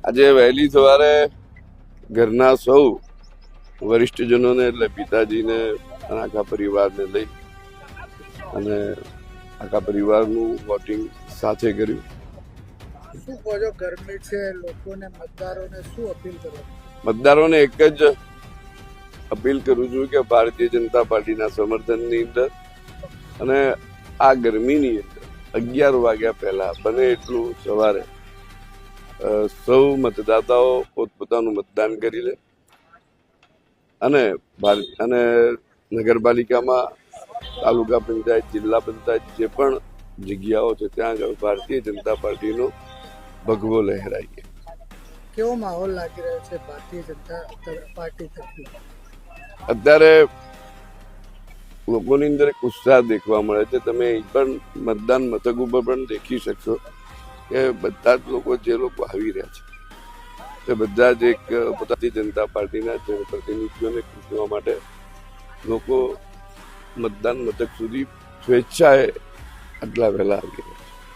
આજે વહેલી સવારે ઘરના સૌ વરિષ્ઠજનોને એટલે પિતાજીને અને આખા પરિવારને લઈ અને આખા પરિવારનું વોટિંગ સાથે કર્યું. શું કહો છો, ગરમી છે, લોકોને મતદારોને શું અપીલ કરો? મતદારોને એક જ અપીલ કરું છું કે ભારતીય જનતા પાર્ટીના સમર્થનની અંદર અને આ ગરમીની અંદર 11 વાગ્યા પહેલા બને એટલું સવારે સૌ મતદાતાઓ પોતપોતાનું મતદાન કરી લે અને નગરપાલિકામાં તાલુકા પંચાયત જિલ્લા પંચાયત જે પણ જગ્યાઓ છે ત્યાં આગળ ભારતીય જનતા પાર્ટીનો ભગવો લહેરાઈએ. કેવો માહોલ લાગી રહ્યો છે ભારતીય જનતા પાર્ટી તરફથી? અત્યારે લોકોની અંદર એક ઉત્સાહ દેખવા મળે છે. તમે અહીં પણ મતદાન મથક ઉપર પણ દેખી શકશો કે બધા જ લોકો જે લોકો આવી રહ્યા છે તે બધા જ એક ભારતીય જનતા પાર્ટીના જનપ્રતિનિધિઓને પૂછવા માટે લોકો મતદાન મથક સુધી સ્વેચ્છાએ આટલા વહેલા આવી રહ્યા છે.